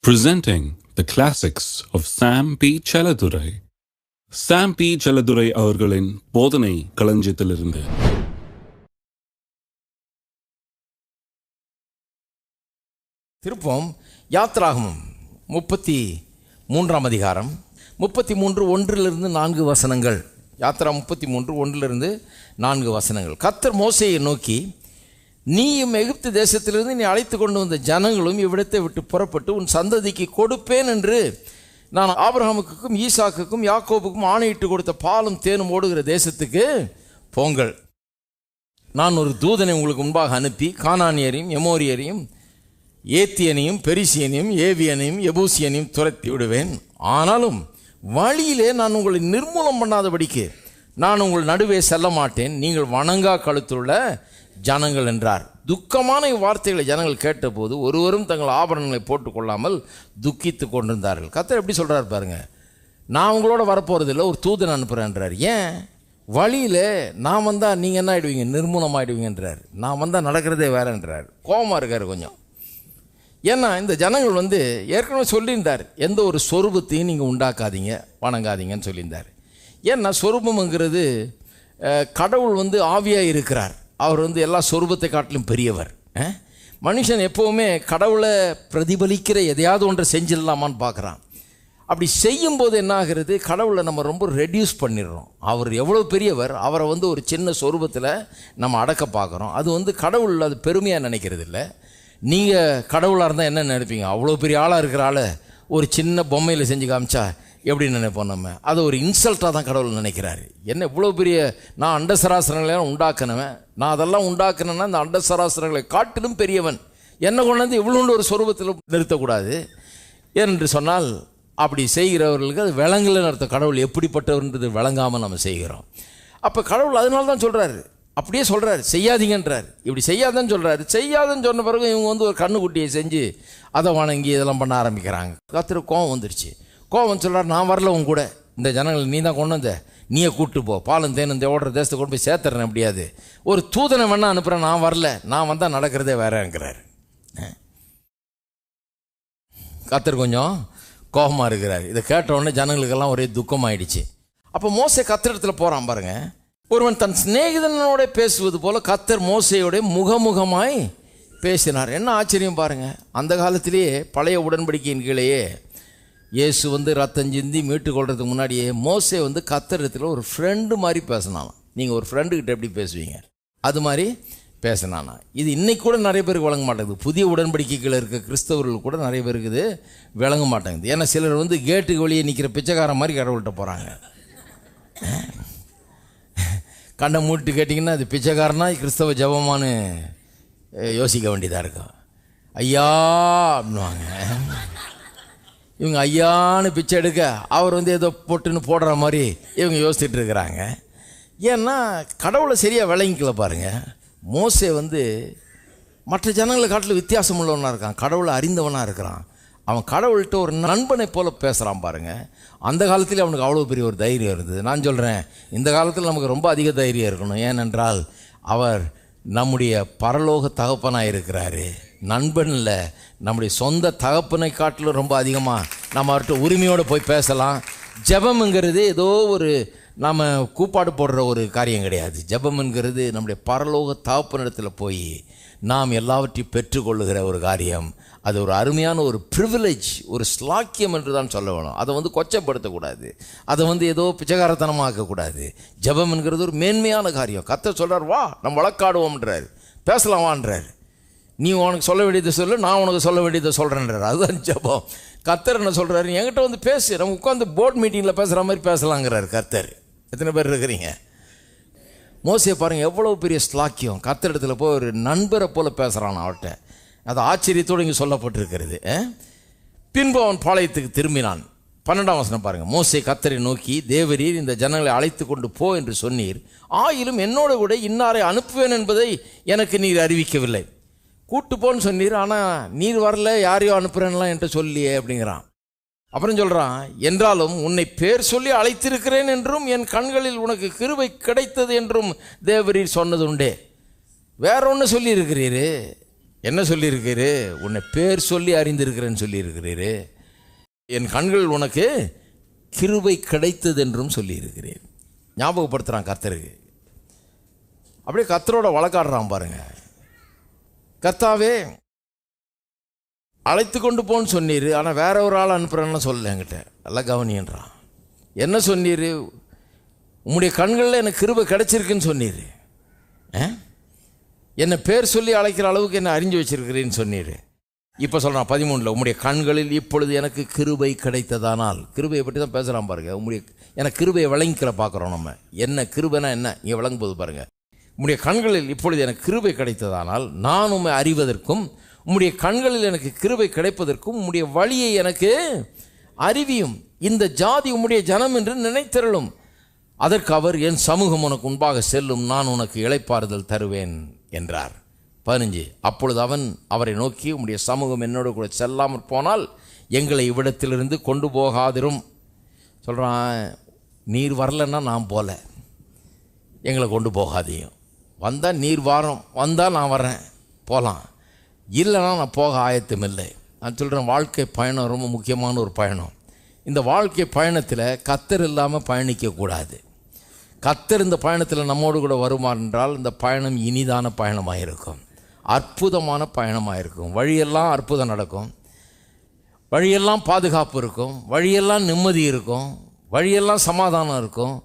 Presenting the classics of Sam P. Chaladurai. Sam P. Chaladurai அவர்களின் போதனை களஞ்சியத்திலிருந்து. திருப்பம் யாத்ராகமம் 33 அதிகாரம் 33:1-4 வசனங்கள். யாத்ரா 33:1-4 வசனங்கள். கர்த்தர் மோசேயை நோக்கி, நீயும் எகிப்து தேசத்திலிருந்து நீ அழைத்து கொண்டு வந்த ஜனங்களும் இவ்விடத்தை விட்டு புறப்பட்டு உன் சந்ததிக்கு கொடுப்பேன் என்று நான் ஆபிரகாமுக்கும் ஈசாக்குக்கும் யாக்கோபுக்கும் ஆணையிட்டு கொடுத்த பாலும் தேனும் ஓடுகிற தேசத்துக்கு போங்கள். நான் ஒரு தூதனை உங்களுக்கு முன்பாக அனுப்பி கானானியரையும் எமோரியரையும் ஏத்தியனையும் பெரிசியனையும் ஏவியனையும் எபூசியனையும் துரத்தி விடுவேன். ஆனாலும் வழியிலே நான் உங்களை நிர்மூலம் பண்ணாதபடிக்கு நான் உங்கள் நடுவே செல்ல மாட்டேன். நீங்கள் வணங்கா கழுத்துள்ள ஜனங்கள் என்றார். துக்கமான வார்த்தைகளை ஜனங்கள் கேட்டபோது ஒருவரும் தங்கள் ஆபரணங்களை போட்டுக்கொள்ளாமல் துக்கித்து கொண்டிருந்தார்கள். கர்த்தர் எப்படி சொல்கிறார் பாருங்க, நான் உங்களோட வரப்போகிறதில்ல, ஒரு தூதனை அனுப்புகிறேன்றார். ஏன்? வழியில் நான் வந்தால் நீங்கள் என்ன ஆகிடுவீங்க? நிர்மூலமாகிடுவீங்கன்றார். நான் வந்தால் நடக்கிறதே வேறன்றார். கோபமாக இருக்கார் கொஞ்சம். ஏன்னா இந்த ஜனங்கள் ஏற்கனவே சொல்லியிருந்தார், எந்த ஒரு சொரூபத்தையும் நீங்கள் உண்டாக்காதீங்க, வணங்காதீங்கன்னு சொல்லியிருந்தார். ஏன்னா சொரூபம்ங்கிறது கடவுள் ஆவியாக இருக்கிறார். அவர் எல்லா சொரூபத்தை காட்டிலும் பெரியவர். மனுஷன் எப்போவுமே கடவுளை பிரதிபலிக்கிற எதையாவது ஒன்றை செஞ்சிடலாமான்னு பார்க்குறான். அப்படி செய்யும்போது என்ன ஆகிறது? கடவுளை நம்ம ரொம்ப ரெடியூஸ் பண்ணிடுறோம். அவர் எவ்வளோ பெரியவர், அவரை ஒரு சின்ன சொரூபத்தில் நம்ம அடக்க பார்க்குறோம். அது கடவுள் அது பெருமையாக நினைக்கிறது இல்லை. நீங்கள் கடவுளாக இருந்தால் என்ன நினைப்பீங்க? அவ்வளோ பெரிய ஆளாக இருக்கிற ஆளை ஒரு சின்ன பொம்மையில் செஞ்சு காமிச்சா எப்படி நினைப்போம் நம்ம? அது ஒரு இன்சல்ட்டாக தான் கடவுள் நினைக்கிறாரு. என்ன இவ்வளோ பெரிய, நான் அண்டசராசரங்களையும் உண்டாக்கினவன், நான் அதெல்லாம் உண்டாக்கினேன்னா இந்த அண்டசராசரங்களை காட்டிலும் பெரியவன், என்னை கொண்டாந்து இவ்வளோண்டு ஒரு சொரூபத்தில் நிறுத்தக்கூடாது என்று சொன்னால், அப்படி செய்கிறவர்களுக்கு அது விளங்கலன்னு அர்த்தம். கடவுள் எப்படிப்பட்டவர்ன்றது விளங்காமல் நம்ம செய்கிறோம். அப்போ கடவுள் அதனால தான் சொல்கிறாரு, அப்படியே சொல்கிறாரு, செய்யாதீங்கன்றார். இப்படி செய்யாதன்னு சொல்கிறாரு. செய்யாதன்னு சொன்ன பிறகு இவங்க ஒரு கண்ணுக்குட்டியை செஞ்சு அதை வணங்கி இதெல்லாம் பண்ண ஆரம்பிக்கிறாங்க. கர்த்தருக்கு கோவம் வந்துருச்சு. கோவம் சொல்கிறார், நான் வரல உங்க கூட, இந்த ஜனங்கள் நீ தான் கொண்டு வந்த, நீயே கூப்பிட்டு போ, பாலும் தேனும் ஓடுற தேசத்தை கொண்டு போய் சேர்த்துறேன். முடியாது, ஒரு தூதனை வேணா அனுப்புகிறேன், நான் வரல, நான் வந்தால் நடக்கிறதே வேறங்கிறார். கர்த்தர் கொஞ்சம் கோபமாக இருக்கிறார். இதை கேட்ட உடனே ஜனங்களுக்கெல்லாம் ஒரே துக்கமாயிடுச்சு. அப்போ மோசே கர்த்தரிடத்தில் போகிறான் பாருங்க. ஒருவன் தன் சிநேகிதனோட பேசுவது போல கர்த்தர் மோசையோட முகமுகமாய் பேசினார். என்ன ஆச்சரியம் பாருங்க. அந்த காலத்திலேயே பழைய உடன்படிக்கையின் கீழேயே இயேசு ரத்தம் சிந்தி மீட்டு கொள்றதுக்கு முன்னாடியே மோசே கர்த்தரிடத்தில் ஒரு ஃப்ரெண்டு மாதிரி பேசினானா. நீங்கள் ஒரு ஃப்ரெண்டுக்கிட்ட எப்படி பேசுவீங்க, அது மாதிரி பேசினானா. இது இன்னைக்கு கூட நிறைய பேருக்கு விளங்க மாட்டேங்குது. புதிய உடன்படிக்கைகள் இருக்க கிறிஸ்தவர்கள் கூட நிறைய பேருக்கு இது விளங்க மாட்டேங்குது. ஏன்னா சிலர் கேட்டுக்கு வெளியே நிற்கிற பிச்சைக்காரன் மாதிரி கடவுள்கிட்ட போகிறாங்க. கண்ணை மூட்டு கேட்டிங்கன்னா அது பிச்சைக்காரனா கிறிஸ்தவ ஜபமானு யோசிக்க வேண்டியதாக இருக்கும். ஐயா அப்படின்வாங்க. இவங்க ஐயான்னு பிச்சை எடுக்க அவர் ஏதோ பொட்டுன்னு போடுற மாதிரி இவங்க யோசிச்சுட்டு இருக்கிறாங்க. ஏன்னா கடவுளை சரியாக விளங்கிக்கல பாருங்க. மோசே மற்ற ஜனங்களை காட்டில் வித்தியாசம் உள்ளவனாக இருக்கான், கடவுளை அறிந்தவனாக இருக்கிறான். அவன் கடவுள்கிட்ட ஒரு நண்பனை போல பேசுகிறான் பாருங்க. அந்த காலத்தில் அவனுக்கு அவ்வளோ பெரிய ஒரு தைரியம் இருந்தது. நான் சொல்கிறேன், இந்த காலத்தில் நமக்கு ரொம்ப அதிக தைரியம் இருக்கணும். ஏனென்றால் அவர் நம்முடைய பரலோக தகப்பனாக இருக்கிறாரு. நண்பன் இல்லை, நம்முடைய சொந்த தகப்பனை காட்டிலும் ரொம்ப அதிகமாக நம்ம அவர்கிட்ட உரிமையோடு போய் பேசலாம். ஜெபம்ங்கிறது ஏதோ ஒரு நாம் கூப்பாடு போடுற ஒரு காரியம் கிடையாது. ஜெபம்ங்கிறது நம்முடைய பரலோக தகப்பனிடத்தில் போய் நாம் எல்லாவற்றையும் பெற்றுக்கொள்ளுகிற ஒரு காரியம். அது ஒரு அருமையான ஒரு ப்ரிவிலேஜ், ஒரு ஸ்லாக்கியம் என்று தான் சொல்ல வேணும். அதை கொச்சப்படுத்தக்கூடாது, அதை ஏதோ பிச்சைக்காரத்தனமாக ஆக்கக்கூடாது. ஜெபம்ங்கிறது ஒரு மேன்மையான காரியம். கர்த்தர் சொல்கிறார், வா நம்ம வழக்காடுவோம்ன்றார், பேசலாம் வான்றார். நீ உனக்கு சொல்ல வேண்டியதை சொல்லு, நான் உனக்கு சொல்ல வேண்டியதை சொல்கிறேன்றார். அதுதான் ஜெபம். கர்த்தர் என்ன சொல்கிறாரு, என்கிட்ட பேசு, நம்ம உட்காந்து போர்ட் மீட்டிங்கில் பேசுகிற மாதிரி பேசலாங்கிறார் கர்த்தர். எத்தனை பேர் இருக்கிறீங்க? மோசே பாருங்கள், எவ்வளோ பெரிய ஸ்லாக்கியம். கர்த்தர் இடத்துல போய் ஒரு நண்பரை போல பேசுகிறான் அவர்கிட்ட. அது ஆச்சரியத்தோடு இங்கே சொல்லப்பட்டிருக்கிறது. பின்பு அவன் பாளையத்துக்கு திரும்பினான். 12ஆம் வசனம் பாருங்கள். மோசே கர்த்தரை நோக்கி, தேவரீர் இந்த ஜனங்களை அழைத்து கொண்டு போ என்று சொன்னீர், ஆயிலும் என்னோட கூட இன்னாரை அனுப்புவேன் என்பதை எனக்கு நீர் அறிவிக்கவில்லை. கூட்டு போன்னு சொன்னீர், ஆனால் நீர் வரல, யாரையோ அனுப்புகிறேன்லாம் என்கிட்ட சொல்லியே அப்படிங்கிறான். அப்புறம் சொல்கிறான், என்றாலும் உன்னை பேர் சொல்லி அழைத்திருக்கிறேன் என்றும் என் கண்களில் உனக்கு கிருபை கிடைத்தது என்றும் தேவரீர் சொன்னது உண்டே. வேற ஒன்று சொல்லியிருக்கிறீரு, என்ன சொல்லியிருக்கிறீரு? உன்னை பேர் சொல்லி அறிந்திருக்கிறேன்னு சொல்லியிருக்கிறீரு. என் கண்கள் உனக்கு கிருபை கிடைத்தது என்றும் சொல்லியிருக்கிறேன். ஞாபகப்படுத்துகிறான் கர்த்தருக்கு. அப்படியே கர்த்தரோட வழக்காடுறான் பாருங்க. கர்த்தாவே அழைத்து கொண்டு போன்னு சொன்னீர், ஆனால் வேற ஒரு ஆள் அனுப்புகிறேன்னு சொல்லலை என்கிட்ட. எல்லாம் கவனின்றான். என்ன சொன்னீர்? உம்முடைய கண்களில் எனக்கு கிருபை கிடைச்சிருக்குன்னு சொன்னீர். என்னை பேர் சொல்லி அழைக்கிற அளவுக்கு என்னை அறிஞ்சு வச்சிருக்கிறேன்னு சொன்னீர். இப்போ சொல்கிறான் 13, உம்முடைய கண்களில் இப்பொழுது எனக்கு கிருபை கிடைத்ததானால். கிருபையை பற்றி தான் பேசுகிறான் பாருங்க. எனக்கு கிருபையை விளங்கிக்கிற பார்க்குறோம் நம்ம. என்ன கிருபைனா என்ன இங்கே விளங்கும் போது பாருங்கள். உம்முடைய கண்களில் இப்பொழுது எனக்கு கிருபை கிடைத்ததானால் நான் உம்மை அறிவதற்கும் உம்முடைய கண்களில் எனக்கு கிருபை கிடைப்பதற்கும் உம்முடைய வழியை எனக்கு அறிவியும். இந்த ஜாதி உம்முடைய ஜனம் என்று நினைத்திரளும். அதற்கு அவர், என் சமூகம் உனக்கு முன்பாக செல்லும், நான் உனக்கு இளைப்பாறுதல் தருவேன் என்றார். 15, அப்பொழுது அவன் அவரை நோக்கி, உம்முடைய சமூகம் என்னோடு கூட செல்லாமற் போனால் எங்களை இவ்விடத்திலிருந்து கொண்டு போகாதிரும். சொல்கிறான், நீர் வரலன்னா நான் போல, எங்களை கொண்டு போகாதையும். வந்தால் நீர் வாரம், வந்தால் நான் வரேன், போகலாம். இல்லைன்னா நான் போக ஆயத்தம் இல்லை. நான் சொல்கிறேன், வாழ்க்கை பயணம் ரொம்ப முக்கியமான ஒரு பயணம். இந்த வாழ்க்கை பயணத்தில் கர்த்தர் இல்லாமல் பயணிக்கக்கூடாது. கர்த்தர் இந்த பயணத்தில் நம்மோடு கூட வருமாறு என்றால் இந்த பயணம் இனிதான பயணமாக இருக்கும், அற்புதமான பயணமாக இருக்கும். வழியெல்லாம் அற்புதம் நடக்கும், வழியெல்லாம் பாதுகாப்பு இருக்கும், வழியெல்லாம் நிம்மதி இருக்கும், வழியெல்லாம் சமாதானம் இருக்கும்,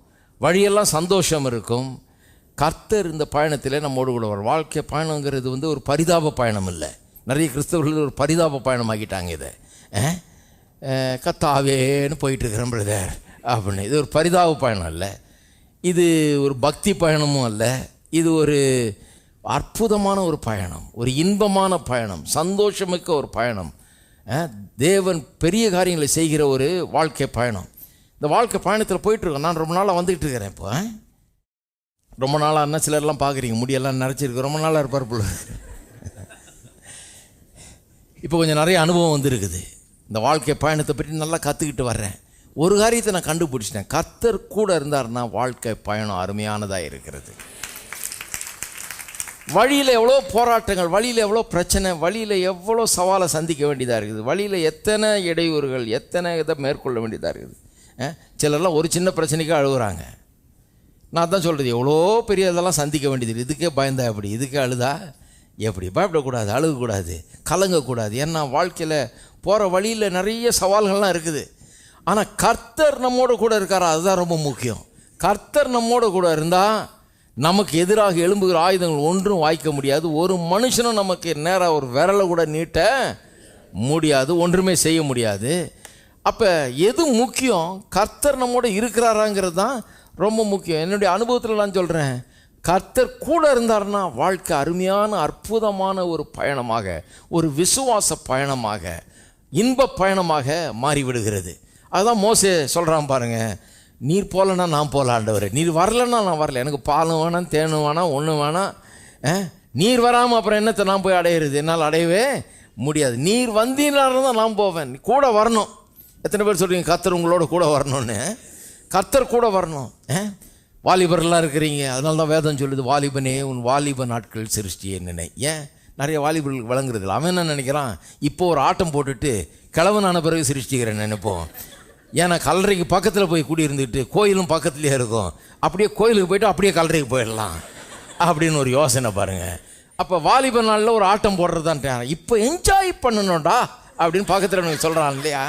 வழியெல்லாம் சந்தோஷம் இருக்கும். கர்த்தர் இந்த பயணத்தில் நம்மோடு கூட வரும். வாழ்க்கை பயணங்கிறது ஒரு பரிதாப பயணம் இல்லை. நிறைய கிறிஸ்தவர்கள் ஒரு பரிதாப பயணம் ஆகிட்டாங்க. இதை கத்தாவேன்னு போயிட்டுருக்கிறேன் பிரதர் அப்படின்னு. இது ஒரு பரிதாப பயணம் இல்லை, இது ஒரு பக்தி பயணமும் அல்ல. இது ஒரு அற்புதமான ஒரு பயணம், ஒரு இன்பமான பயணம், சந்தோஷமிக்க ஒரு பயணம். தேவன் பெரிய காரியங்களை செய்கிற ஒரு வாழ்க்கை பயணம். இந்த வாழ்க்கை பயணத்தில் போயிட்டுருக்கோம். நான் ரொம்ப நாளாக வந்துக்கிட்டு இருக்கிறேன். இப்போ ரொம்ப நாளாக என்ன சிலர்லாம் பார்க்குறீங்க, முடியெல்லாம் நிறச்சிருக்கு, ரொம்ப நாளாக இருப்பார் போல. இப்போ கொஞ்சம் நிறைய அனுபவம் வந்துருக்குது. இந்த வாழ்க்கை பயணத்தை பற்றி நல்லா கற்றுக்கிட்டு வர்றேன். ஒரு காரியத்தை நான் கண்டுபிடிச்சிட்டேன், கர்த்தர் கூட இருந்தார்னா வாழ்க்கை பயணம் அருமையானதாக இருக்கிறது. வழியில் எவ்வளோ போராட்டங்கள், வழியில் எவ்வளோ பிரச்சனை, வழியில் எவ்வளோ சவாலை சந்திக்க வேண்டியதாக இருக்குது, வழியில் எத்தனை இடையூறுகள், எத்தனை இதை மேற்கொள்ள வேண்டியதாக இருக்குது. சிலர்லாம் ஒரு சின்ன பிரச்சனைக்கு அழுகுறாங்க. நான் தான் சொல்கிறது, எவ்வளோ பெரிய இதெல்லாம் சந்திக்க வேண்டியது. இதுக்கே பயந்தா எப்படி, இதுக்கே அழுதா எப்படி? பயப்படக்கூடாது, அழுகக்கூடாது, கலங்கக்கூடாது. ஏன்னா வாழ்க்கையில் போகிற வழியில் நிறைய சவால்கள்லாம் இருக்குது. ஆனால் கர்த்தர் நம்மோடு கூட இருக்காரா, அதுதான் ரொம்ப முக்கியம். கர்த்தர் நம்மோடு கூட இருந்தால் நமக்கு எதிராக எழும்புகிற ஆயுதங்கள் ஒன்றும் வாய்க்க முடியாது. ஒரு மனுஷனும் நமக்கு நேராக ஒரு விரலை கூட நீட்ட முடியாது, ஒன்றுமே செய்ய முடியாது. அப்போ எது முக்கியம்? கர்த்தர் நம்மோட இருக்கிறாராங்கிறது தான் ரொம்ப முக்கியம். என்னுடைய அனுபவத்தில் நான் சொல்கிறேன், கர்த்தர் கூட இருந்தார்னா வாழ்க்கை அருமையான அற்புதமான ஒரு பயணமாக, ஒரு விசுவாச பயணமாக, இன்ப பயணமாக மாறிவிடுகிறது. அதுதான் மோசே சொல்கிறான் பாருங்க, நீர் போகலன்னா நான் போகல ஆண்டவரே, நீர் வரலன்னா நான் வரல, எனக்கு பாலும் வேணாம் தேனும் வேணாம் ஒன்றும் வேணாம், நீர் வராமல் அப்புறம் என்னத்தை நான் போய் அடையிறது, என்னால் அடையவே முடியாது. நீர் வந்தீங்கன்னாலும் தான் நான் போவேன், கூட வரணும். எத்தனை பேர் சொல்கிறீங்க கர்த்தர் உங்களோட கூட வரணும்னு? கர்த்தர் கூட வரணும். வாலிபர்லாம் இருக்கிறீங்க, அதனால தான் வேதம் சொல்லுது, வாலிபனே உன் வாலிப நாட்கள் சிருஷ்டியே நினை. ஏன் நிறைய வாலிபர்கள் வழங்குறது இல்லை. அவன் என்ன நினைக்கிறான், இப்போ ஒரு ஆட்டம் போட்டுட்டு கிழவனான பிறகு சிருஷ்டிக்கிறேன் நினைப்போம். ஏன்னா கல்லறைக்கு பக்கத்தில் போய் குடியிருந்துட்டு கோயிலும் பக்கத்துலேயே இருக்கும், அப்படியே கோயிலுக்கு போய்ட்டு அப்படியே கல்லறைக்கு போயிடலாம் அப்படின்னு ஒரு யோசனை பாருங்கள். அப்போ வாலிப நாளில் ஒரு ஆட்டம் போடுறது தான், இப்போ என்ஜாய் பண்ணணும்டா அப்படின்னு பக்கத்தில் சொல்கிறான் இல்லையா,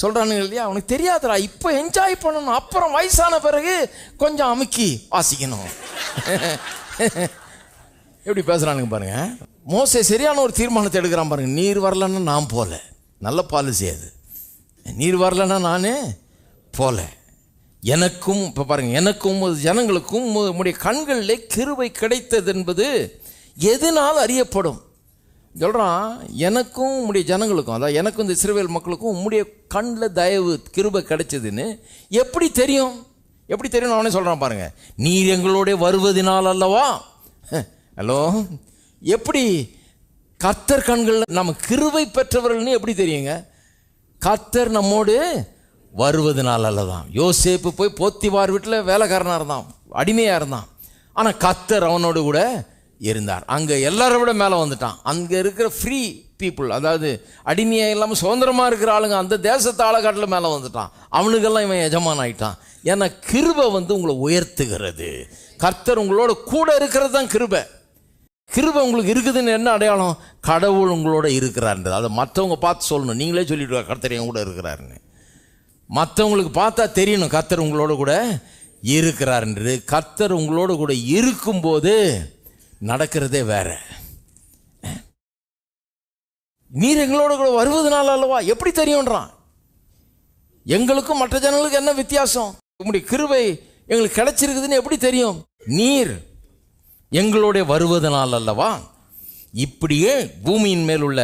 சொல்கிறானுங்க இல்லையா? அவனுக்கு தெரியாதுடா, இப்போ என்ஜாய் பண்ணணும், அப்புறம் வயசான பிறகு கொஞ்சம் அமுக்கி வாசிக்கணும். எப்படி பேசுகிறானுங்க பாருங்க. மோசே சரியான ஒரு தீர்மானத்தை எடுக்கிறான் பாருங்க. நீர் வரலன்னா நான் போல, நல்ல பாலிசி அது. நீர் வரலன்னா நான் போல, எனக்கும் இப்போ பாருங்க, எனக்கும் ஜனங்களுக்கும் உம்முடைய கண்களில் கிருபை கிடைத்தது என்பது எதனால் அறியப்படும் சொல்கிறான். எனக்கும் உம்முடைய ஜனங்களுக்கும், அதாவது எனக்கும் இந்த இஸ்ரவேல் மக்களுக்கும் உம்முடைய கண்ணில் தயவு கிருபை கிடைச்சதுன்னு எப்படி தெரியும்? எப்படி தெரியும் அவனே சொல்கிறான் பாருங்க. நீர் எங்களோட வருவதினால் அல்லவா. ஹலோ, எப்படி கர்த்தர் கண்களில் நம்ம கிருபை பெற்றவர்கள்னு எப்படி தெரியுங்க? கர்த்தர் நம்மோடு வருவதனால் அல்லதான். யோசேப்பு போய் போத்திபார் வீட்டில் வேலைக்காரனாக இருந்தான், அடிமையாக இருந்தான். ஆனால் கர்த்தர் அவனோடு கூட இருந்தார். அங்கே எல்லாரை விட மேலே வந்துட்டான். அங்கே இருக்கிற ஃப்ரீ பீப்புள், அதாவது அடிமையாக இல்லாமல் சுதந்திரமாக இருக்கிற ஆளுங்க, அந்த தேசத்தை ஆளக்காட்டில் மேலே வந்துட்டான். அவனுக்கெல்லாம் இவன் எஜமான் ஆகிட்டான். ஏன்னா கிருபை உங்களை உயர்த்துகிறது. கர்த்தர் உங்களோட கூட இருக்கிறது தான் கிருபை. கிருபை உங்களுக்கு இருக்குதுன்னு என்ன அடையாளம்? கடவுள் உங்களோட இருக்கிறார்ன்றது. அதை மற்றவங்க பார்த்து சொல்லணும். நீங்களே சொல்லிட்டு கர்த்தர் என் கூட இருக்கிறாருன்னு மற்றவங்களுக்கு பார்த்தா தெரியணும் கர்த்தர் உங்களோட கூட இருக்கிறார்ன்று. கர்த்தர் உங்களோட கூட இருக்கும்போது நடக்கிறதே வேற. நீர் எங்களோட கூட வருவதனால அல்லவா? எப்படி தெரியும்ன்றான். எங்களுக்கும் மற்ற ஜனங்களுக்கு என்ன வித்தியாசம்? உங்களுடைய கிருபை எங்களுக்கு கிடைச்சிருக்குதுன்னு எப்படி தெரியும்? நீர் எங்களோட வருவதனால் அல்லவா. இப்படியே பூமியின் மேல் உள்ள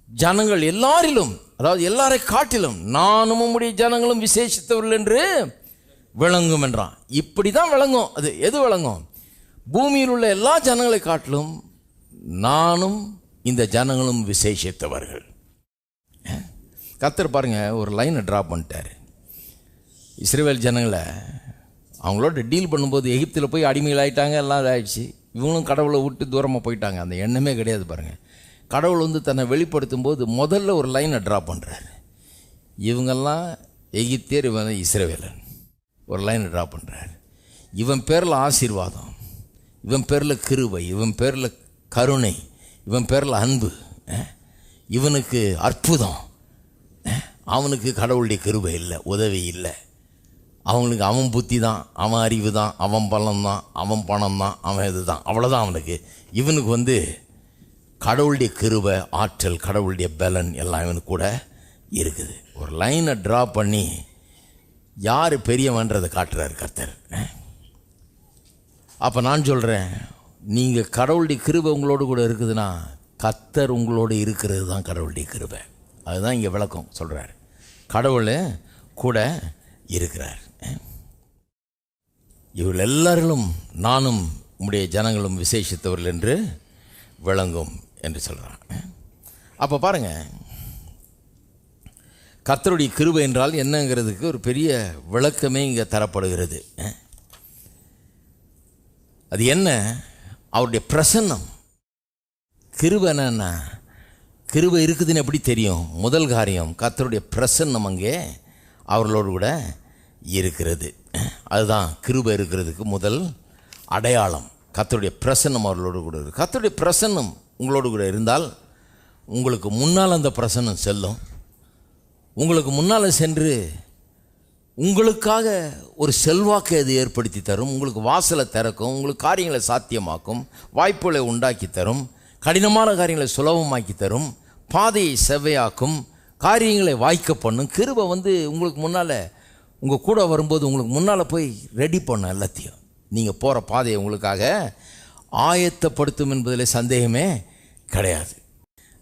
ஜனங்கள் எல்லாரிலும், அதாவது எல்லாரை காட்டிலும் நானும் உம்முடைய ஜனங்களும் விசேஷித்தவர்கள் என்று விளங்கும் என்றான். இப்படி தான் விளங்கும். அது எது விளங்கும்? பூமியில் உள்ள எல்லா ஜனங்களை காட்டிலும் நானும் இந்த ஜனங்களும் விசேஷித்தவர்கள். கர்த்தர் பாருங்க ஒரு லைனை ட்ராப் பண்ணிட்டார். இஸ்ரவேல் ஜனங்களை அவங்களோட டீல் பண்ணும்போது எகிப்தில் போய் அடிமைகள் ஆகிட்டாங்க, எல்லாம் இதாகிடுச்சு. இவங்களும் கடவுளை விட்டு தூரமாக போயிட்டாங்க. அந்த எண்ணமே கிடையாது. பாருங்கள், கடவுள் தன்னை வெளிப்படுத்தும் போது முதல்ல ஒரு லைனை ட்ராப் பண்ணுறாரு. இவங்கெல்லாம் எகிப்தியர், இவன் இஸ்ரவேலன். ஒரு லைனை ட்ராப் பண்ணுறாரு. இவன் பேரில் ஆசீர்வாதம், இவன் பேரில் கிருபை, இவன் பேரில் கருணை, இவன் பேரில் அன்பு, இவனுக்கு அற்புதம். அவனுக்கு கடவுளுடைய கிருபை இல்லை, உதவி இல்லை. அவங்களுக்கு அவன் புத்தி தான், அவன் அறிவு தான், அவன் பலம் தான், அவன் பணம் தான், அவன் இது தான், அவ்வளோதான் அவனுக்கு. இவனுக்கு கடவுளுடைய கிருபை, ஆற்றல், கடவுளுடைய பலன் எல்லாம் இவனுக்கு கூட இருக்குது. ஒரு லைனை ட்ரா பண்ணி யார் பெரியவன்றதை காட்டுறாரு கர்த்தர். அப்போ நான் சொல்கிறேன், நீங்கள் கடவுளுடைய கிருபை உங்களோடு கூட இருக்குதுன்னா கர்த்தர் உங்களோடு இருக்கிறது தான் கடவுளுடைய கிருபை. அதுதான் இங்கே விளக்கம் சொல்கிறார். கடவுள் கூட இருக்கிறார். இவர்கள் எல்லாரிலும் நானும் உம்முடைய ஜனங்களும் விசேஷித்தவர்கள் என்று விளங்கும் என்று சொல்கிறான். அப்போ பாருங்கள், கர்த்தருடைய கிருபை என்றால் என்னங்கிறதுக்கு ஒரு பெரிய விளக்கமே இங்கே தரப்படுகிறது. அது என்ன? அவருடைய பிரசன்னம். கிருபை என்னன்னா, கிருபை இருக்குதுன்னு எப்படி தெரியும்? முதல் காரியம், கர்த்தருடைய பிரசன்னம் அங்கே அவர்களோடு கூட இருக்கிறது. அதுதான் கிருபை இருக்கிறதுக்கு முதல் அடையாளம். கர்த்தருடைய பிரசன்னம் அவர்களோடு கூட இருக்குது. கர்த்தருடைய பிரசன்னம் உங்களோடு கூட இருந்தால் உங்களுக்கு முன்னால் அந்த பிரசன்னம் செல்லும். உங்களுக்கு முன்னால் சென்று உங்களுக்காக ஒரு செல்வாக்கை அது ஏற்படுத்தி தரும். உங்களுக்கு வாசலை திறக்கும், உங்களுக்கு காரியங்களை சாத்தியமாக்கும், வாய்ப்புகளை உண்டாக்கி தரும், கடினமான காரியங்களை சுலபமாக்கி தரும், பாதையை செவ்வையாக்கும், காரியங்களை வாய்க்க பண்ணும். கிருபை உங்களுக்கு முன்னால் உங்கள் கூட வரும்போது உங்களுக்கு முன்னால் போய் ரெடி பண்ணும். எல்லாத்தையும் நீங்கள் போகிற பாதையை உங்களுக்காக ஆயத்தப்படுத்தும் என்பதில் சந்தேகமே கிடையாது.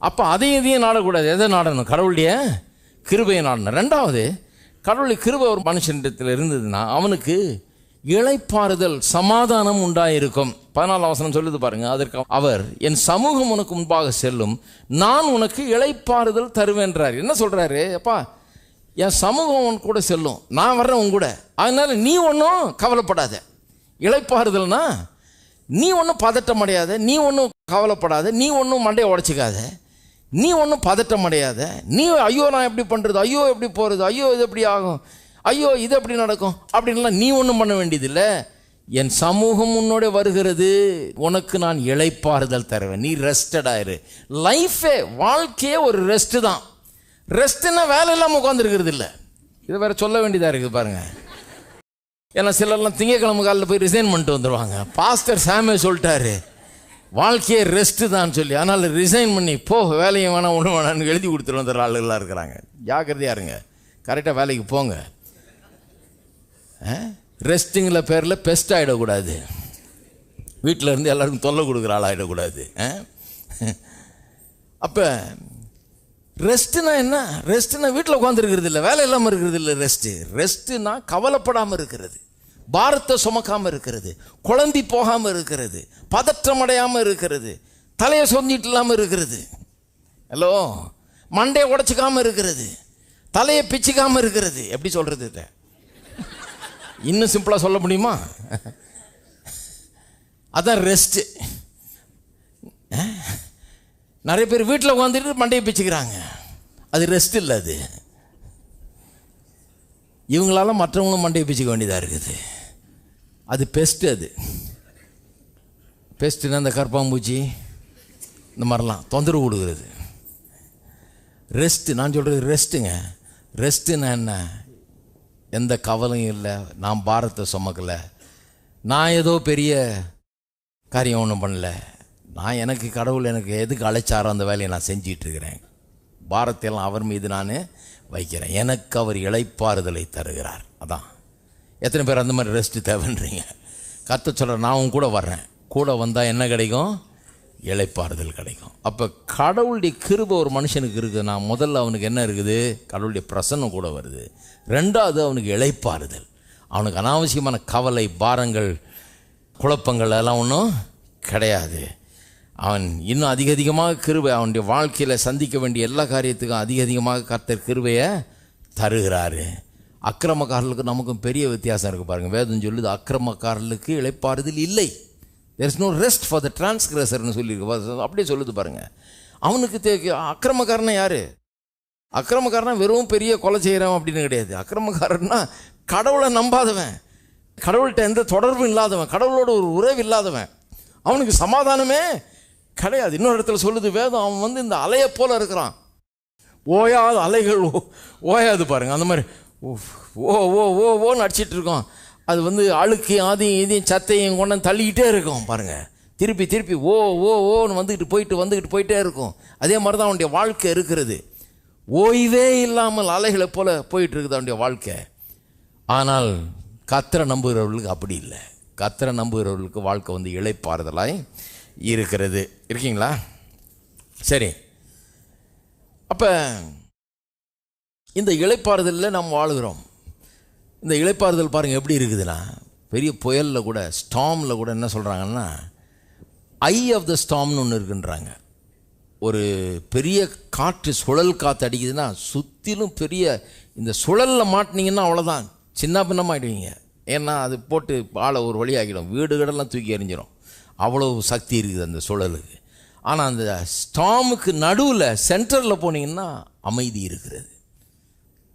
அப்போ இதையும் நாடக்கூடாது. எதை நாடணும்? கடவுளுடைய கிருபையை நாடணும். ரெண்டாவது, கடவுளுடைய கிருபை ஒரு மனுஷனிடத்தில் இருந்ததுன்னா அவனுக்கு இளைப்பாறுதல், சமாதானம் உண்டாயிருக்கும். 14 வசனம் சொல்லுது பாருங்க. அதற்கு அவர், என் சமூகம் உனக்கு முன்பாக செல்லும், நான் உனக்கு இளைப்பாறுதல் தருவேன்றார். என்ன சொல்றாரு? அப்பா, என் சமூகம் உன் கூட செல்லும், நான் வர்றேன் உன் கூட, அதனால நீ ஒன்றும் கவலைப்படாத. இளைப்பாறுதல்னா நீ ஒன்றும் பதட்டம் அடையாத, நீ ஒன்றும் கவலைப்படாத, நீ ஒன்றும் மண்டையை உடைச்சிக்காத, நீ ஒன்றும் பதட்டம் அடையாத. நீ ஐயோ நான் எப்படி பண்ணுறது, ஐயோ எப்படி போகிறது, ஐயோ இது எப்படி ஆகும், ஐயோ இது எப்படி நடக்கும் அப்படின்லாம் நீ ஒன்றும் பண்ண வேண்டியதில்லை. என் சமூகம் உன்னோட வருகிறது, உனக்கு நான் இளைப்பாறுதல் தருவேன், நீ ரெஸ்டடாயிரு. லைஃபே, வாழ்க்கையே ஒரு ரெஸ்ட்டு தான். ரெஸ்ட்டுன்னா வேலை இல்லாமல் உட்காந்துருக்கிறது இல்லை. இதை வேற சொல்ல வேண்டியதாக இருக்குது பாருங்க. ஏன்னா சிலர்லாம் திங்கக்கிழமை காலையில் போய் ரிசைன் பண்ணிட்டு வந்துடுவாங்க. பாஸ்டர் சாமே சொல்லிட்டாரு வாழ்க்கையே ரெஸ்ட்டு தான் சொல்லி, அதனால் ரிசைன் பண்ணி போ, வேலையும் வேணாம் ஒன்றும் வேணான்னு எழுதி கொடுத்துட்டு வந்துடுற ஆளுகளாக இருக்கிறாங்க. ஜாக்கிரதையாக இருங்க, கரெக்டாக வேலைக்கு போங்க. ரெஸ்ட்டுங்கிற பேரில் பெஸ்ட் ஆகிடக்கூடாது, வீட்டில் இருந்து எல்லாருக்கும் தொல்லை கொடுக்குற ஆள் ஆகிடக்கூடாது. அப்போ ரெஸ்ட்டுனா என்ன? ரெஸ்ட்டுனா வீட்டில் உட்காந்துருக்கிறது இல்லை, வேலை இல்லாமல் இருக்கிறது இல்லை. ரெஸ்ட்டுனா கவலைப்படாமல் இருக்கிறது, பாரத்தை சுமக்காமல் இருக்கிறது, குழம்பி போகாமல் இருக்கிறது, பதற்றம் அடையாமல் இருக்கிறது, தலையை சொந்திட்டு இல்லாமல் இருக்கிறது, ஹலோ மண்டையை உடைச்சிக்காமல் இருக்கிறது, தலையை பிச்சுக்காமல் இருக்கிறது. எப்படி சொல்கிறது? இன்னும் சிம்பிளாக சொல்ல முடியுமா? அதான் ரெஸ்ட்டு. நிறைய பேர் வீட்டில் உட்காந்துட்டு மண்டையை பிச்சுக்கிறாங்க. அது ரெஸ்ட் இல்லை. அது இவங்களால மற்றவங்களும் மண்டையை பிச்சுக்க வேண்டியதாக இருக்குது. அது பெஸ்ட்டு. அது பெஸ்ட்டுன்னா அந்த கற்பாம்பூச்சி இந்த மாதிரிலாம் தொந்தரவு கொடுக்குறது. ரெஸ்ட்டு, நான் சொல்கிறது ரெஸ்ட்டுங்க. ரெஸ்ட்டுன்னா என்ன? எந்த கவலையும் இல்லை, நான் பாரத்தை சுமக்கலை, நான் ஏதோ பெரிய காரியம் ஒன்றும் பண்ணல, நான் எனக்கு கடவுள் எனக்கு எதுக்கு அழைச்சாரோ அந்த வேலையை நான் செஞ்சிகிட்ருக்கிறேன், பாரத்தையெல்லாம் அவர் மீது நான் வைக்கிறேன், எனக்கு அவர் இளைப்பாறுதலை தருகிறார். அதான். எத்தனை பேர் அந்த மாதிரி ரெஸ்ட்டு தேவைன்றீங்க? கர்த்தர் சொல்கிற நான் கூட வர்றேன், கூட வந்தால் என்ன கிடைக்கும்? இளைப்பாறுதல் கிடைக்கும். அப்போ கடவுளுடைய கிருபை ஒரு மனுஷனுக்கு இருக்குதுன்னா முதல்ல அவனுக்கு என்ன இருக்குது? கடவுளுடைய பிரசன்னம் கூட வருது. ரெண்டாவது அவனுக்கு இளைப்பாறுதல். அவனுக்கு அனாவசியமான கவலை, பாரங்கள், குழப்பங்கள் எல்லாம் ஒன்றும் கிடையாது. அவன் இன்னும் அதிகமாக கிருபை அவனுடைய வாழ்க்கையில் சந்திக்க வேண்டிய எல்லா காரியத்துக்கும் அதிகமாக கர்த்தர் கிருபையை தருகிறாரு. அக்கிரமக்காரர்களுக்கு நமக்கும் பெரிய வித்தியாசம் இருக்குது பாருங்கள். வேதம் சொல்லுது அக்கிரமக்காரர்களுக்கு இளைப்பாறுதல் இல்லை. there is no rest for the transgressorன்னு சொல்லியிருக்கு. அப்படியே சொல்லுது பாருங்கள். அவனுக்கு அக்கிரமக்காரனா யார்? அக்கிரமக்காரனா வெறும் பெரிய கொலை செய்கிறவன் அப்படின்னு கிடையாது. அக்கிரமக்காரன்னா கடவுளை நம்பாதவன், கடவுள்கிட்ட எந்த தொடர்பும் இல்லாதவன், கடவுளோட ஒரு உறவு இல்லாதவன், அவனுக்கு சமாதானமே கிடையாது. இன்னொரு இடத்துல சொல்லுது வேதம், அவன் இந்த அலையை போல இருக்கிறான். ஓயாத அலைகள் ஓயாது பாருங்கள். அந்த மாதிரி ஓ ஓ ஓ ஓன்னு அடிச்சிட்டு இருக்கோம். அது அழுக்கு ஆதியும் இதையும் சத்தையும் கொண்டு தள்ளிக்கிட்டே இருக்கும் பாருங்கள். திருப்பி திருப்பி ஓ ஓ ஓன்னு வந்துக்கிட்டு போயிட்டே இருக்கும். அதே மாதிரி தான் அவனுடைய வாழ்க்கை இருக்கிறது. ஓய்வே இல்லாமல் அலைகளை போல போயிட்டு இருக்குது அவனுடைய வாழ்க்கை. ஆனால் கர்த்தரை நம்புகிறவர்களுக்கு அப்படி இல்லை. கர்த்தரை நம்புகிறவர்களுக்கு வாழ்க்கை இளைப்பாறுதலாய் இருக்கிறது. இருக்கீங்களா? சரி. அப்போ இந்த இளைப்பாறுதலில் நாம் வாழுகிறோம். இந்த இளைப்பாறுதல் பாருங்கள் எப்படி இருக்குதுன்னா, பெரிய புயலில் கூட, ஸ்டாமில் கூட என்ன சொல்கிறாங்கன்னா, ஐ ஆஃப் த ஸ்டாம்னு ஒன்று இருக்குன்றாங்க. ஒரு பெரிய காற்று, சுழல் காற்று அடிக்குதுன்னா சுற்றிலும் பெரிய இந்த சுழலில் மாட்டினீங்கன்னா அவ்வளோதான், சின்ன பின்னமாகிடுவீங்க. ஏன்னா அது போட்டு ஆளை ஒரு வழியாகிடும், வீடுகளெல்லாம் தூக்கி எறிஞ்சிடும். அவ்வளோ சக்தி இருக்குது அந்த சுழலுக்கு. ஆனால் அந்த ஸ்டாமுக்கு நடுவில் சென்டரில் போனீங்கன்னா அமைதி இருக்கிறது.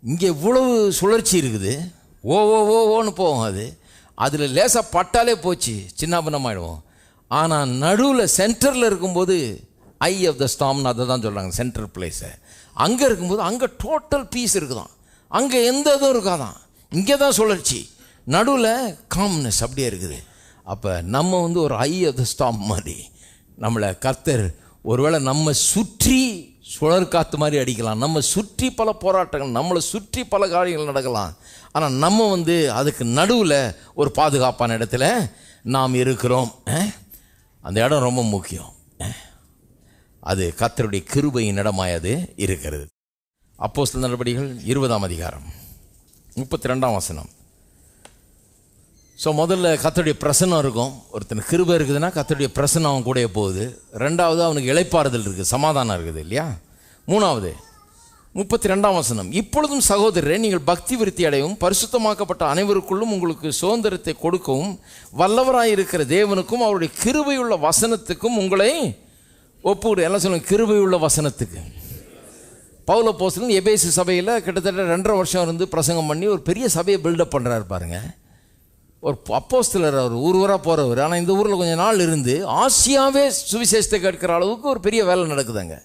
இங்கே இவ்வளவு சுழற்சி இருக்குது, ஓ ஓ ஓ ஓன்னு போகும். அதில் லேசாக பட்டாலே போச்சு, சின்ன பின்னமாகிடுவோம். ஆனால் நடுவில் சென்டரில் இருக்கும்போது ஐ ஆஃப் த ஸ்டாம்னு அதை தான் சொல்கிறாங்க, சென்ட்ரல் பிளேஸை. அங்கே இருக்கும்போது அங்கே டோட்டல் பீஸ் இருக்குதான், அங்கே எந்த இதுவும் இருக்காதான். இங்கே தான் சுழற்சி, நடுவில் காம்னஸ் அப்படியே இருக்குது. அப்போ நம்ம ஒரு ஐ ஆஃப் த ஸ்டாம் மாதிரி நம்மளை கர்த்தர் ஒருவேளை நம்ம சுற்றி சுழற்காற்று மாதிரி அடிக்கலாம், நம்ம சுற்றி பல போராட்டங்கள், நம்மளை சுற்றி பல காரியங்கள் நடக்கலாம். ஆனால் நம்ம அதுக்கு நடுவில் ஒரு பாதுகாப்பான இடத்துல நாம் இருக்கிறோம். அந்த இடம் ரொம்ப முக்கியம். அது கர்த்தருடைய கிருபையின் இடமாய் அது இருக்கிறது. அப்போஸ்தலர் நடபடிகள் 20ஆம் அதிகாரம் 32ஆம் வசனம். ஸோ முதல்ல கர்த்தருடைய பிரசன்னம் இருக்கும். ஒருத்தன் கிருபை இருக்குதுன்னா கர்த்தருடைய பிரசன்னம் அவன் கூட போகுது. ரெண்டாவது அவனுக்கு இளைப்பாறுதல் இருக்குது, சமாதானம் இருக்குது இல்லையா? மூணாவது 32ஆம் வசனம், இப்பொழுதும் சகோதரரே நீங்கள் பக்தி விருத்தி அடையவும் பரிசுத்தமாக்கப்பட்ட அனைவருக்குள்ளும் உங்களுக்கு சுதந்திரத்தை கொடுக்கவும் வல்லவராயிருக்கிற தேவனுக்கும் அவருடைய கிருபையுள்ள வசனத்துக்கும் உங்களை ஒப்புவிடு. எல்லாம் சொல்லுங்க, கிருபையுள்ள வசனத்துக்கு. பவுல் அப்போஸ்தலன் எபேசு சபையில் கிட்டத்தட்ட 2.5 வருஷம் இருந்து பிரசங்கம் பண்ணி ஒரு பெரிய சபையை பில்டப் பண்ணுறாரு பாருங்க. ஒரு அப்போஸ்தலர், அவர் ஊராக போகிறவர். ஆனால் இந்த ஊரில் கொஞ்சம் நாள் இருந்து ஆசியாவே சுவிசேஷத்தை கேட்கிற அளவுக்கு ஒரு பெரிய வேலை நடக்குதுங்க.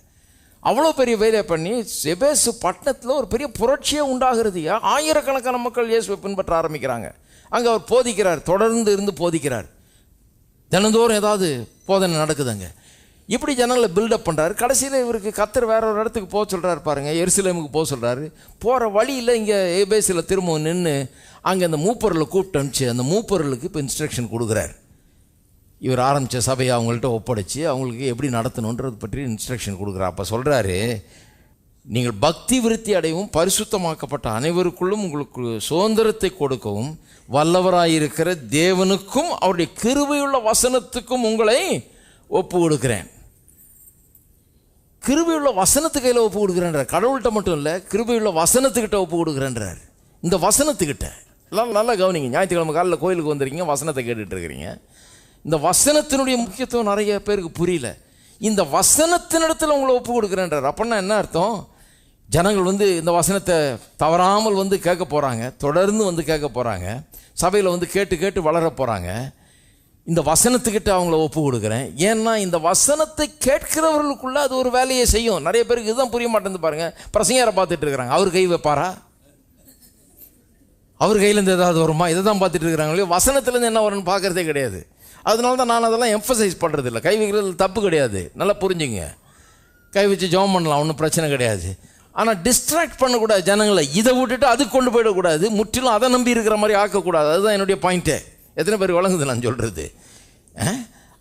அவ்வளோ பெரிய வேலையை பண்ணி எபேசு பட்டணத்தில் ஒரு பெரிய புரட்சியே உண்டாகிறது. ஆயிரக்கணக்கான மக்கள் இயேசுவை பின்பற்ற ஆரம்பிக்கிறாங்க. அங்கே அவர் போதிக்கிறார், தொடர்ந்து இருந்து போதிக்கிறார். தினந்தோறும் ஏதாவது போதனை நடக்குதுங்க. இப்படி ஜனங்களை பில்டப் பண்ணுறாரு. கடைசியில் இவருக்கு கர்த்தர் வேற ஒரு இடத்துக்கு போக சொல்கிறாரு பாருங்க, எருசலேமுக்கு போக சொல்கிறாரு. போகிற வழியில் இங்கே எபேசில் திரும்ப நின்று அங்கே அந்த மூப்பொருளை கூப்பிட்டு அனுப்பிச்சு அந்த மூப்பொருளுக்கு இப்போ இன்ஸ்ட்ரக்ஷன் கொடுக்குறார். இவர் ஆரம்பித்த சபையை அவங்கள்ட்ட ஒப்படைச்சி அவங்களுக்கு எப்படி நடத்தணுன்றது பற்றி இன்ஸ்ட்ரக்ஷன் கொடுக்குறார். அப்போ சொல்கிறாரு, நீங்கள் பக்தி விருத்தி அடையவும் பரிசுத்தமாக்கப்பட்ட அனைவருக்குள்ளும் உங்களுக்கு சுதந்திரத்தை கொடுக்கவும் வல்லவராயிருக்கிற தேவனுக்கும் அவருடைய கிருபையுள்ள வசனத்துக்கும் உங்களை ஒப்பு கொடுக்கிறேன். கிருபையுள்ள வசனத்து கையில் ஒப்பு கொடுக்குறேன்றார். கடவுள்கிட்ட மட்டும் இல்லை, கிருபையுள்ள வசனத்துக்கிட்ட ஒப்பு கொடுக்குறேன்றார். இந்த வசனத்துக்கிட்ட எல்லாம் நல்லா கவனிங்க. ஞாயிற்றுக்கிழமை காலையில் கோயிலுக்கு வந்துருக்கீங்க, வசனத்தை கேட்டுட்டு இருக்கிறீங்க. இந்த வசனத்தினுடைய முக்கியத்துவம் நிறைய பேருக்கு புரியல. இந்த வசனத்தினிடத்தில் உங்களை ஒப்பு கொடுக்குறேன்றார். அப்படின்னா என்ன அர்த்தம்? ஜனங்கள் இந்த வசனத்தை தவறாமல் கேட்க போகிறாங்க, தொடர்ந்து கேட்க போகிறாங்க, சபையில் கேட்டு கேட்டு வளர போகிறாங்க. இந்த வசனத்துக்கிட்ட அவங்கள ஒப்பு கொடுக்குறேன். ஏன்னா இந்த வசனத்தை கேட்கிறவர்களுக்குள்ள அது ஒரு வேலையை செய்யும். நிறைய பேருக்கு இதுதான் புரிய மாட்டேங்குது பாருங்க. பிரசங்கரை பார்த்துட்டு இருக்கிறாங்க, அவர் கை வைப்பாரா, அவர் கையிலேருந்து ஏதாவது வருமா, இதை தான் பார்த்துட்டு இருக்கிறாங்களே, வசனத்துலேருந்து என்ன வரும்னு பார்க்குறதே கிடையாது. அதனால தான் நான் அதெல்லாம் எம்ஃபசைஸ் பண்ணுறது இல்லை. கை வைக்கிறது தப்பு கிடையாது, நல்லா புரிஞ்சுங்க. கை வச்சு ஜெபம் பண்ணலாம், ஒன்றும் பிரச்சனை கிடையாது. ஆனால் டிஸ்ட்ராக்ட் பண்ணக்கூடாது ஜனங்களை. இதை விட்டுட்டு அதுக்கு கொண்டு போயிடக்கூடாது, முற்றிலும் அதை நம்பி இருக்கிற மாதிரி ஆக்கக்கூடாது. அதுதான் என்னுடைய பாயிண்ட்டே. எத்தனை பேர் வழங்குது நான் சொல்கிறது?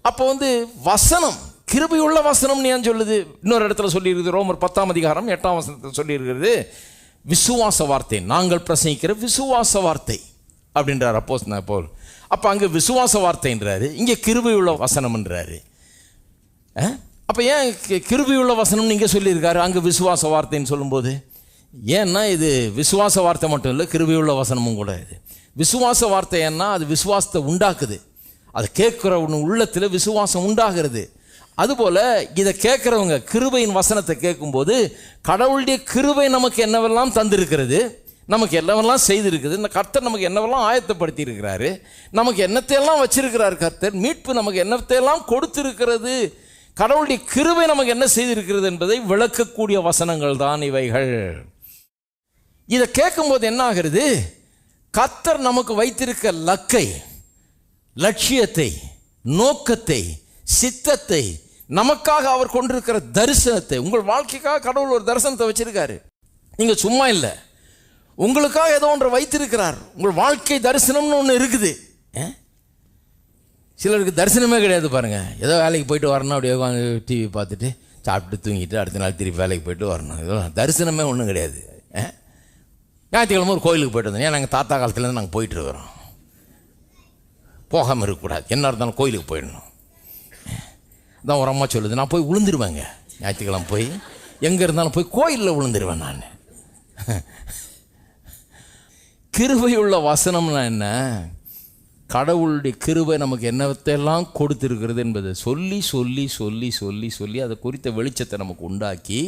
அப்போ வசனம் கிருபையுள்ள வசனம்னு ஏன் சொல்லுது? இன்னொரு இடத்துல சொல்லியிருக்குது, ரோமர் 10ஆம் அதிகாரம் 8ஆம் வசனத்தில் சொல்லியிருக்கிறது, விசுவாச வார்த்தை, நாங்கள் பிரசங்கிக்கிற விசுவாச வார்த்தை அப்படின்றார் அப்போஸ்தலன் பவுல். அப்போ அங்கே விசுவாச வார்த்தைன்றாரு, இங்கே கிருபையுள்ள வசனம்ன்றாரு. அப்போ ஏன் கிருபையுள்ள வசனம்னு இங்கே சொல்லியிருக்காரு, அங்கே விசுவாச வார்த்தைன்னு சொல்லும்போது? ஏன்னா இது விசுவாச வார்த்தை மட்டும் இல்லை, கிருபையுள்ள வசனமும் கூட. இது விசுவாச வார்த்தை ஏன்னா அது விசுவாசத்தை உண்டாக்குது. அதை கேட்குற உள்ளத்தில் விசுவாசம் உண்டாகிறது. அதுபோல் இதை கேட்குறவங்க கிருபையின் வசனத்தை கேட்கும்போது கடவுளுடைய கிருபை நமக்கு என்னவெல்லாம் தந்திருக்கிறது, நமக்கு என்னவெல்லாம் செய்திருக்குது, இந்த கர்த்தர் நமக்கு என்னவெல்லாம் ஆயத்தப்படுத்தி இருக்கிறாரு, நமக்கு என்னத்தையெல்லாம் வச்சிருக்கிறார் கர்த்தர், மீட்பு நமக்கு என்னத்தையெல்லாம் கொடுத்திருக்கிறது, கடவுளுடைய கிருபை நமக்கு என்ன செய்திருக்கிறது என்பதை விளக்கக்கூடிய வசனங்கள் தான் இவைகள். இதை கேட்கும்போது என்ன ஆகிறது? கர்த்தர் நமக்கு வைத்திருக்க லக்கை, லட்சியத்தை, நோக்கத்தை, சித்தத்தை, நமக்காக அவர் கொண்டிருக்கிற தரிசனத்தை, உங்கள் வாழ்க்கைக்காக கடவுள் ஒரு தரிசனத்தை வச்சிருக்காரு. நீங்க சும்மா இல்லை, உங்களுக்காக ஏதோ ஒன்றை வைத்திருக்கிறார். உங்கள் வாழ்க்கை தரிசனம்னு ஒன்று இருக்குது. சிலருக்கு தரிசனமே கிடையாது பாருங்க. ஏதோ வேலைக்கு போயிட்டு வரணும், அப்படியே உட்காந்து டிவி பார்த்துட்டு சாப்பிட்டு தூங்கிட்டு அடுத்த நாள் திருப்பி வேலைக்கு போயிட்டு வரணும். ஏதோ தரிசனமே ஒன்றும் கிடையாது. ஞாயிற்றுக்கிழமை ஒரு கோயிலுக்கு போயிட்டு வந்தோம். ஏன் நாங்கள் தாத்தா காலத்துலேருந்து நாங்கள் போயிட்டு இருக்கிறோம், போகாமல் இருக்கக்கூடாது, என்ன இருந்தாலும் கோயிலுக்கு போயிடணும். தான் ஒரு அம்மா சொல்லுது, நான் போய் விழுந்துருவேங்க ஞாயிற்றுக்கிழமை, போய் எங்கே இருந்தாலும் போய் கோயிலில் விழுந்துருவேன் நான். கிருபையுள்ள வசனம்னா என்ன? கடவுளுடைய கிருபை நமக்கு என்னவற்றையெல்லாம் கொடுத்திருக்கிறது என்பதை சொல்லி சொல்லி சொல்லி சொல்லி சொல்லி அதை குறித்த வெளிச்சத்தை நமக்கு உண்டாக்கி,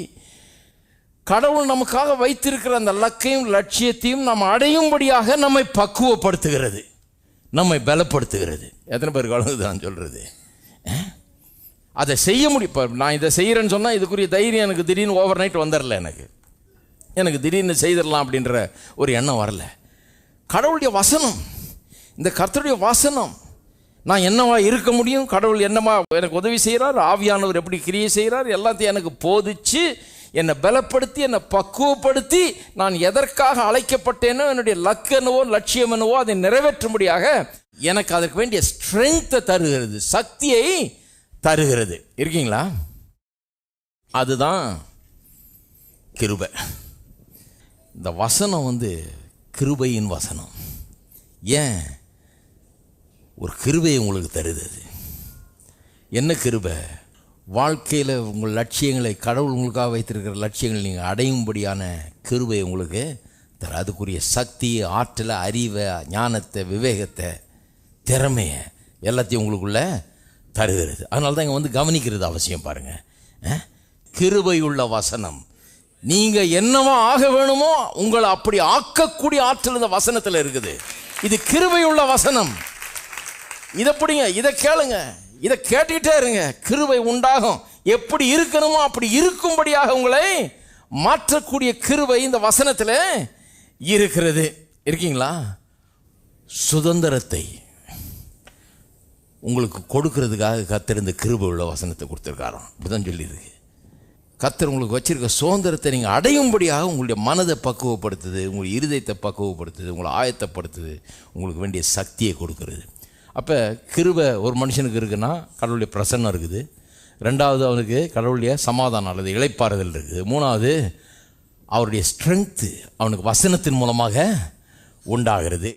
கடவுள் நமக்காக வைத்திருக்கிற அந்த லக்கையும் லட்சியத்தையும் நாம் அடையும்படியாக நம்மை பக்குவப்படுத்துகிறது, நம்மை பலப்படுத்துகிறது. எத்தனை பேர் கலந்து நான் சொல்கிறது? அதை செய்ய முடியும். இப்போ நான் இதை செய்கிறேன்னு சொன்னால் இதுக்குரிய தைரியம் எனக்கு திடீர்னு ஓவர் நைட் வந்துடல. எனக்கு திடீர்னு செய்திடலாம் அப்படின்ற ஒரு எண்ணம் வரல. கடவுளுடைய வசனம், இந்த கர்த்தருடைய வசனம், நான் என்னவா இருக்க முடியும், கடவுள் என்னவா எனக்கு உதவி செய்கிறார், ஆவியானவர் எப்படி கிரியை செய்கிறார், எல்லாத்தையும் எனக்கு போதிச்சு என்னை பலப்படுத்தி என்னை பக்குவப்படுத்தி நான் எதற்காக அழைக்கப்பட்டேனோ, என்னுடைய லக்கனவோ லட்சியம் என்னவோ அதை நிறைவேற்றும்படியாக எனக்கு அதற்கு வேண்டிய ஸ்ட்ரென்த்தை தருகிறது, சக்தியை தருகிறது. இருக்கீங்களா? அதுதான் கிருபை. இந்த வசனம் கிருபையின் வசனம். ஏன் ஒரு கிருபையை உங்களுக்கு தருது? அது என்ன கிருபை? வாழ்க்கையில் உங்கள் லட்சியங்களை, கடவுள் உங்களுக்காக வைத்திருக்கிற லட்சியங்களை நீங்கள் அடையும்படியான கிருபை உங்களுக்கு தர. அதுக்குரிய சக்தி, ஆற்றலை, அறிவை, ஞானத்தை, விவேகத்தை, திறமையை எல்லாத்தையும் உங்களுக்குள்ள தருகிறது. அதனால தான் இங்கே கவனிக்கிறது அவசியம். பாருங்கள், கிருபையுள்ள வசனம். நீங்கள் என்னவா ஆக வேணுமோ உங்களை அப்படி ஆக்கக்கூடிய ஆற்றல் இந்த வசனத்தில் இருக்குது. இது கிருபையுள்ள வசனம். இதை பிடிங்க, இதை கேளுங்க, இதை கேட்டுக்கிட்டே இருங்க. கிருபை உண்டாகும். எப்படி இருக்கணுமோ அப்படி இருக்கும்படியாக உங்களை மாற்றக்கூடிய கிருபை இந்த வசனத்தில் இருக்கிறது. இருக்கீங்களா? சுதந்திரத்தை உங்களுக்கு கொடுக்கறதுக்காக கர்த்தர் இந்த கிருபை உள்ள வசனத்தை கொடுத்துருக்காராம். இப்படிதான் சொல்லியிருக்கு. கர்த்தர் உங்களுக்கு வச்சிருக்க சுதந்திரத்தை நீங்கள் அடையும்படியாக உங்களுடைய மனதை பக்குவப்படுத்துது, உங்களுடைய இருதயத்தை பக்குவப்படுத்துது, உங்களை ஆயத்தப்படுத்துது, உங்களுக்கு வேண்டிய சக்தியை கொடுக்கறது. அப்போ கிருபை ஒரு மனுஷனுக்கு இருக்குன்னா கடவுளுடைய பிரசன்னம் இருக்குது. ரெண்டாவது, அவனுக்கு கடவுளுடைய சமாதானம் அல்லது இளைப்பாறுதல் இருக்குது. மூணாவது, அவருடைய ஸ்ட்ரென்த்து அவனுக்கு வசனத்தின் மூலமாக உண்டாகிறது.